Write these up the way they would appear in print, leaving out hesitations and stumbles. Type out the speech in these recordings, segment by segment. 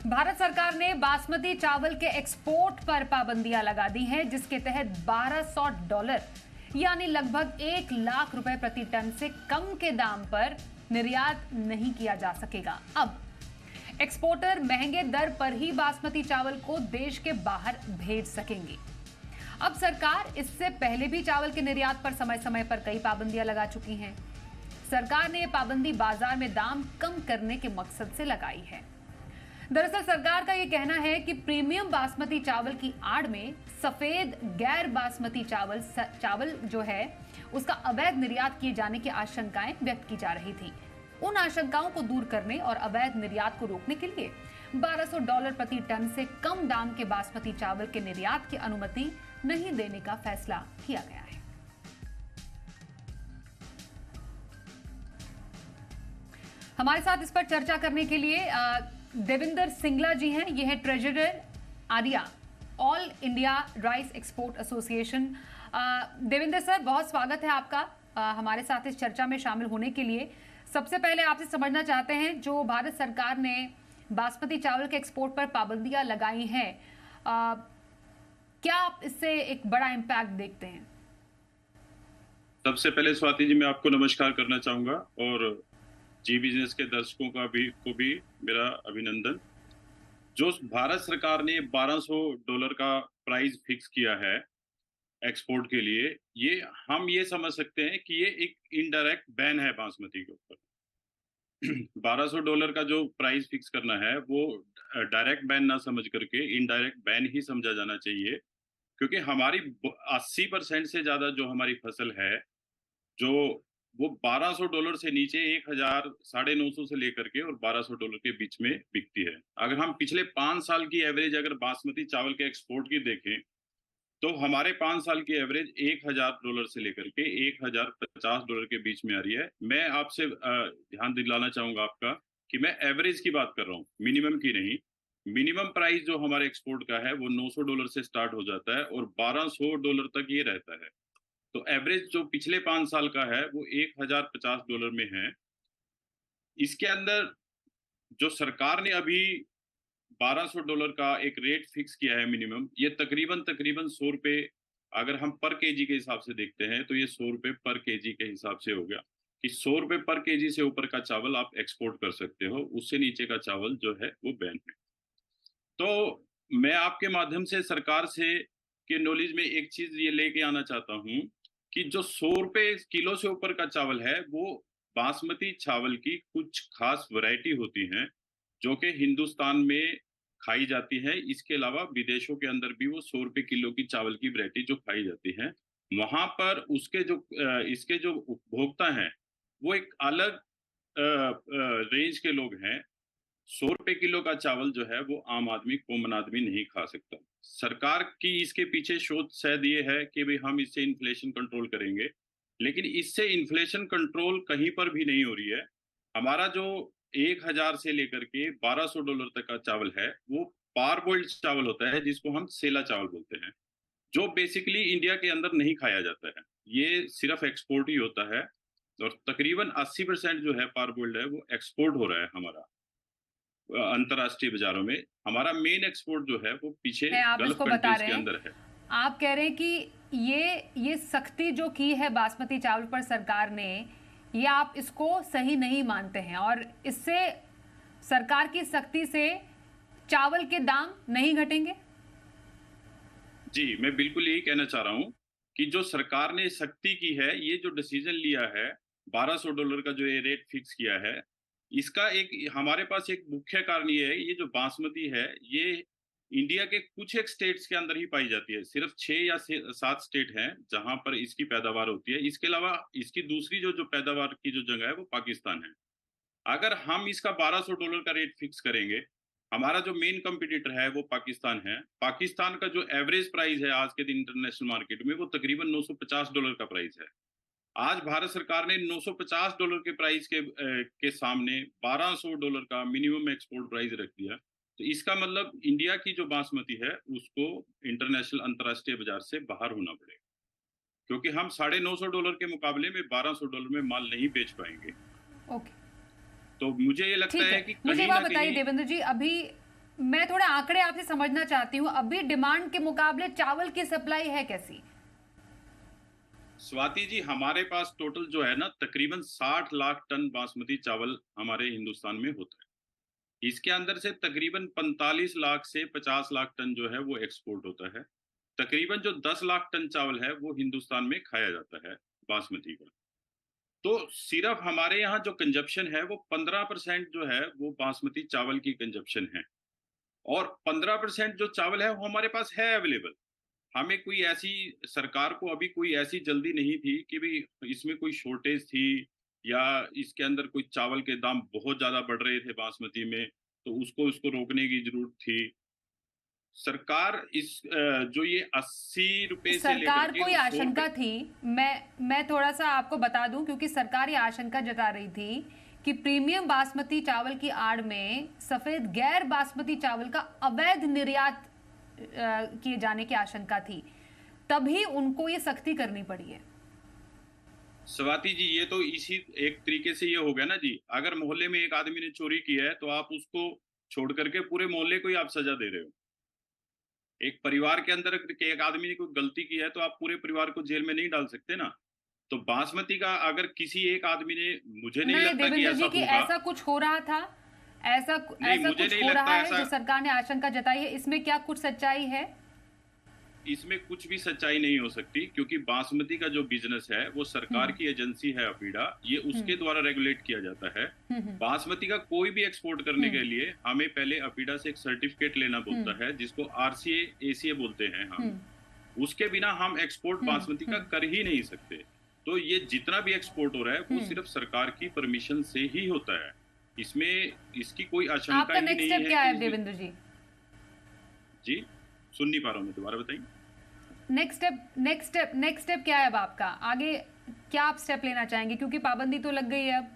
भारत सरकार ने बासमती चावल के एक्सपोर्ट पर पाबंदियां लगा दी हैं, जिसके तहत $1200 यानी लगभग 1 लाख रुपए प्रति टन से कम के दाम पर निर्यात नहीं किया जा सकेगा। अब एक्सपोर्टर महंगे दर पर ही बासमती चावल को देश के बाहर भेज सकेंगे। अब सरकार इससे पहले भी चावल के निर्यात पर समय समय पर कई पाबंदियां लगा चुकी हैं। सरकार ने यह पाबंदी बाजार में दाम कम करने के मकसद से लगाई है। दरअसल सरकार का यह कहना है कि प्रीमियम बासमती चावल की आड़ में सफेद गैर बासमती चावल जो है उसका अवैध निर्यात किए जाने की आशंकाएं व्यक्त की जा रही थी। उन आशंकाओं को दूर करने और अवैध निर्यात को रोकने के लिए $1200 प्रति टन से कम दाम के बासमती चावल के निर्यात की अनुमति नहीं देने का फैसला किया गया है। हमारे साथ इस पर चर्चा करने के लिए देवेंद्र सिंगला जी हैं। ये है treasurer Arya all India rice export association. Devendra sir, बहुत स्वागत है आपका हमारे साथ इस चर्चा में शामिल होने के लिए। सबसे पहले आपसे समझना चाहते हैं, जो भारत सरकार ने बासमती चावल के एक्सपोर्ट पर पाबंदियां लगाई हैं, क्या आप इससे एक बड़ा इम्पैक्ट देखते हैं? सबसे पहले स्वाति जी, मैं आपको नमस्कार करना चाहूंगा और जी बिजनेस के दर्शकों को भी मेरा अभिनंदन। जो भारत सरकार ने $1200 का प्राइस फिक्स किया है एक्सपोर्ट के लिए, ये हम ये समझ सकते हैं कि ये एक इनडायरेक्ट बैन है बासमती के ऊपर। $1200 का जो प्राइस फिक्स करना है वो डायरेक्ट बैन ना समझ करके इनडायरेक्ट बैन ही समझा जाना चाहिए, क्योंकि हमारी 80% से ज्यादा जो हमारी फसल है, जो वो $1200 से नीचे 1000, $950 से लेकर के और $1200 के बीच में बिकती है। अगर हम पिछले 5 साल की एवरेज अगर बासमती चावल के एक्सपोर्ट की देखें, तो हमारे 5 साल की एवरेज $1000 से लेकर के $1050 के बीच में आ रही है। मैं आपसे ध्यान दिलाना चाहूंगा आपका कि मैं एवरेज की बात कर रहा हूँ, मिनिमम की नहीं। मिनिमम प्राइस जो हमारे एक्सपोर्ट का है वो $900 से स्टार्ट हो जाता है और $1200 तक ये रहता है। तो एवरेज जो पिछले 5 साल का है वो $1050 में है। इसके अंदर जो सरकार ने अभी $1200 का एक रेट फिक्स किया है मिनिमम, ये तकरीबन ₹100, अगर हम पर केजी के हिसाब से देखते हैं तो ये ₹100 पर केजी के हिसाब से हो गया कि ₹100 पर केजी से ऊपर का चावल आप एक्सपोर्ट कर सकते हो, उससे नीचे का चावल जो है वो बैन है। तो मैं आपके माध्यम से सरकार से के नॉलेज में एक चीज ये लेके आना चाहता हूँ कि जो ₹100 किलो से ऊपर का चावल है, वो बासमती चावल की कुछ खास वैरायटी होती हैं जो कि हिंदुस्तान में खाई जाती है। इसके अलावा विदेशों के अंदर भी वो ₹100 किलो की चावल की वैरायटी जो खाई जाती है, वहां पर उसके जो इसके जो उपभोक्ता हैं वो एक अलग रेंज के लोग हैं। ₹100 किलो का चावल जो है वो आम आदमी, कॉमन आदमी नहीं खा सकता। सरकार की इसके पीछे सोच शायद ये है कि भाई हम इससे इन्फ्लेशन कंट्रोल करेंगे, लेकिन इससे इन्फ्लेशन कंट्रोल कहीं पर भी नहीं हो रही है। हमारा जो 1000 से लेकर के $1200 तक का चावल है वो पार बॉइल्ड चावल होता है, जिसको हम सेला चावल बोलते हैं, जो बेसिकली इंडिया के अंदर नहीं खाया जाता है। ये सिर्फ एक्सपोर्ट ही होता है और तकरीबन 80% जो है पार बॉइल्ड है वो एक्सपोर्ट हो रहा है हमारा अंतरराष्ट्रीय बाजारों में। हमारा मेन एक्सपोर्ट जो है वो पीछे आप गल्फ इसको बता कंट्रीज रहे के हैं, अंदर है। आप कह रहे हैं कि ये सख्ती जो की है बासमती चावल पर सरकार ने, ये आप इसको सही नहीं मानते हैं और इससे सरकार की सख्ती से चावल के दाम नहीं घटेंगे? जी, मैं बिल्कुल यही कहना चाह रहा हूँ कि जो सरकार ने सख्ती की है, ये जो डिसीजन लिया है, $1200 का जो ये रेट फिक्स किया है, इसका एक हमारे पास एक मुख्य कारण ये है, ये जो बासमती है, ये इंडिया के कुछ एक स्टेट्स के अंदर ही पाई जाती है। सिर्फ 6 या 7 स्टेट हैं जहां पर इसकी पैदावार होती है। इसके अलावा इसकी दूसरी जो पैदावार की जो जगह है वो पाकिस्तान है। अगर हम इसका $1200 का रेट फिक्स करेंगे, हमारा जो मेन कंपटीटर है वो पाकिस्तान है। पाकिस्तान का जो एवरेज प्राइस है आज के दिन इंटरनेशनल मार्केट में वो तकरीबन $950 का प्राइस है। आज भारत सरकार ने $950 के प्राइस के सामने $1200 का मिनिमम एक्सपोर्ट प्राइस रख दिया। तो इसका मतलब इंडिया की जो बासमती है उसको इंटरनेशनल अंतर्राष्ट्रीय बाजार से बाहर होना पड़ेगा, क्योंकि हम $950 के मुकाबले में $1200 में माल नहीं बेच पाएंगे। ओके, तो मुझे ये लगता है कि मुझे कहीं बात ना बताइए कहीं देवेंद्र जी, अभी मैं थोड़ा आंकड़े आपसे समझना चाहती हूँ, अभी डिमांड के मुकाबले चावल की सप्लाई है कैसी? स्वाति जी, हमारे पास टोटल जो है ना तकरीबन 60 लाख टन बासमती चावल हमारे हिंदुस्तान में होता है। इसके अंदर से तकरीबन 45 लाख से 50 लाख टन जो है वो एक्सपोर्ट होता है। तकरीबन जो 10 लाख टन चावल है वो हिंदुस्तान में खाया जाता है बासमती का। तो सिर्फ हमारे यहाँ जो कंजप्शन है वो 15% जो है वो बासमती चावल की कंजप्शन है, और 15% जो चावल है वो हमारे पास है अवेलेबल। हमें कोई ऐसी सरकार को अभी कोई ऐसी जल्दी नहीं थी कि भी इसमें कोई शॉर्टेज थी, या इसके अंदर कोई चावल के दाम बहुत ज्यादा बढ़ रहे थे बासमती में, तो उसको उसको रोकने की जरूरत थी। सरकार जो ये 80 रुपए से लेकर सरकार के को ये 100 आशंका रुपए। थी, मैं थोड़ा सा आपको बता दूं, क्योंकि सरकार ये आशंका जता रही थी कि प्रीमियम बासमती चावल की आड़ में सफेद गैर बासमती चावल का अवैध निर्यात किए जाने की आशंका थी, तभी उनको ये सख्ती करनी पड़ी है। स्वाति जी, ये तो इसी एक तरीके से ये हो गया ना जी, अगर मोहल्ले में एक आदमी ने चोरी किया है तो आप उसको छोड़ करके पूरे मोहल्ले को ही आप सजा दे रहे हो। एक परिवार के अंदर के एक आदमी ने कोई गलती की है तो आप पूरे परिवार को जेल में नहीं डाल सकते ना। तो बासमती का अगर किसी एक आदमी ने, मुझे नहीं लगता कि देवेंद्र ऐसा जी कि होगा। ऐसा कुछ हो रहा था, ऐसा नहीं, ऐसा मुझे कुछ नहीं हो रहा लगता है ऐसा। जो सरकार ने आशंका जताई है, इसमें क्या कुछ सच्चाई है? इसमें कुछ भी सच्चाई नहीं हो सकती, क्योंकि बासमती का जो बिजनेस है वो सरकार की एजेंसी है अपीडा, ये उसके द्वारा रेगुलेट किया जाता है। बासमती का कोई भी एक्सपोर्ट करने के लिए हमें पहले अपीडा से एक सर्टिफिकेट लेना पड़ता है, जिसको आरसीए एसीए बोलते हैं हम। उसके बिना हम एक्सपोर्ट बासमती का कर ही नहीं सकते। तो ये जितना भी एक्सपोर्ट हो रहा है वो सिर्फ सरकार की परमिशन से ही होता है। इसमें इसकी कोई आशंका आपका ही नेक्स्ट नहीं स्टेप है क्या है कि देवेंद्र जी? जी, सुन नहीं पा रहा हूँ मैं, दोबारा बताइए। नेक्स्ट स्टेप क्या है अब आपका? आगे क्या आप स्टेप लेना चाहेंगे, क्योंकि पाबंदी तो लग गई है, अब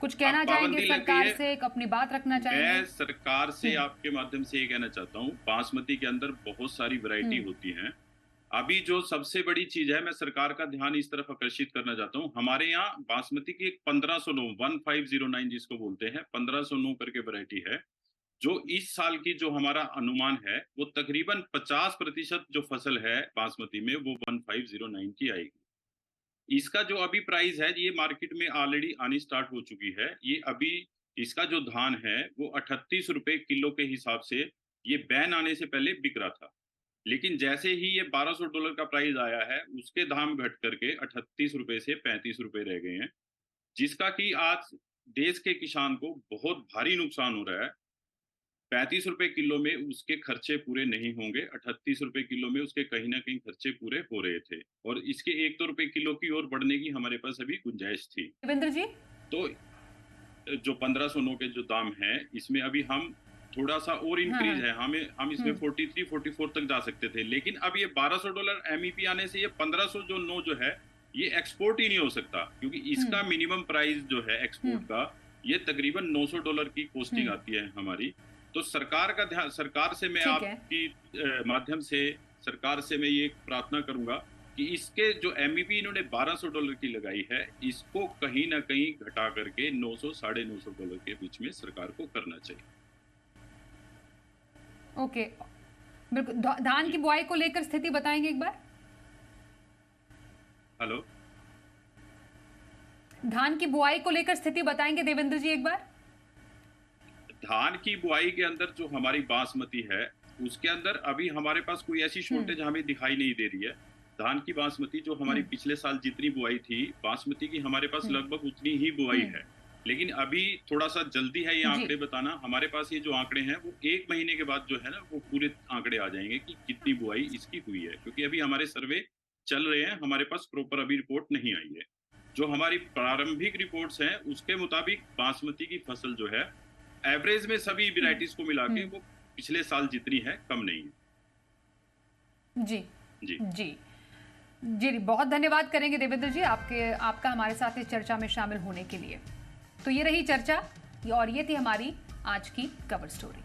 कुछ कहना चाहेंगे सरकार से, अपनी बात रखना चाहेंगे? मैं सरकार से आपके माध्यम से ये कहना चाहता हूँ, बासमती के अंदर बहुत सारी वैरायटी होती हैं। अभी जो सबसे बड़ी चीज है, मैं सरकार का ध्यान इस तरफ आकर्षित करना चाहता हूँ। हमारे यहाँ बासमती की एक 1509 जिसको बोलते हैं 1509 करके वैरायटी है, जो इस साल की जो हमारा अनुमान है वो तकरीबन 50% जो फसल है बासमती में वो 1509 की आएगी। इसका जो अभी प्राइस है ये मार्केट में ऑलरेडी आनी स्टार्ट हो चुकी है। ये अभी इसका जो धान है वो 38 रुपए किलो के हिसाब से ये बैन आने से पहले बिक रहा था, लेकिन जैसे ही ये $1200 का प्राइस आया है उसके दाम घट करके 38 रुपए से 35 रुपए रह गए हैं, जिसका कि आज देश के किसान को बहुत भारी नुकसान हो रहा है। 35 रुपए किलो में उसके खर्चे पूरे नहीं होंगे, 38 रुपए किलो में उसके कहीं ना कहीं खर्चे पूरे हो रहे थे, और इसके 1-2 रुपए किलो की ओर बढ़ने की हमारे पास अभी गुंजाइश थी। देवेंद्र जी, तो जो 1509 के जो दाम है इसमें अभी हम थोड़ा सा और इंक्रीज है, हम इसमें 43-44 तक जा सकते थे, लेकिन अब ये $1200 एमईपी आने से ये 1509 जो है ये एक्सपोर्ट ही नहीं हो सकता, क्योंकि इसका मिनिमम प्राइस जो है एक्सपोर्ट का ये तकरीबन $900 की कॉस्टिंग आती है हमारी। तो सरकार का ध्यान, सरकार से मैं आपकी माध्यम से सरकार से मैं ये प्रार्थना करूंगा कि इसके जो एमईपी इन्होंने $1200 की लगाई है इसको कहीं ना कहीं घटा करके 900 $950 के बीच में सरकार को करना चाहिए। ओके, बिल्कुल। धान की बुआई को लेकर स्थिति बताएंगे एक बार? हेलो, धान की बुआई को लेकर स्थिति बताएंगे देवेंद्र जी एक बार? धान की बुआई के अंदर जो हमारी बासमती है उसके अंदर अभी हमारे पास कोई ऐसी शॉर्टेज हमें दिखाई नहीं दे रही है। धान की बासमती जो हमारी पिछले साल जितनी बुआई थी बासमती की हमारे पास लगभग उतनी ही बुआई है, लेकिन अभी थोड़ा सा जल्दी है ये आंकड़े बताना। हमारे पास ये जो आंकड़े हैं वो 1 महीने के बाद जो है ना वो पूरे आंकड़े आ जाएंगे कि कितनी बुआई इसकी हुई है, क्योंकि अभी हमारे सर्वे चल रहे हैं, हमारे पास प्रॉपर अभी रिपोर्ट नहीं आई है। जो हमारी प्रारंभिक रिपोर्ट्स हैं उसके मुताबिक बासमती की फसल जो है एवरेज में सभी वेराइटीज को मिला के वो पिछले साल जितनी है कम नहीं है। जी जी जी जी, बहुत धन्यवाद करेंगे देवेंद्र जी आपका हमारे साथ इस चर्चा में शामिल होने के लिए। तो ये रही चर्चा और ये थी हमारी आज की कवर स्टोरी।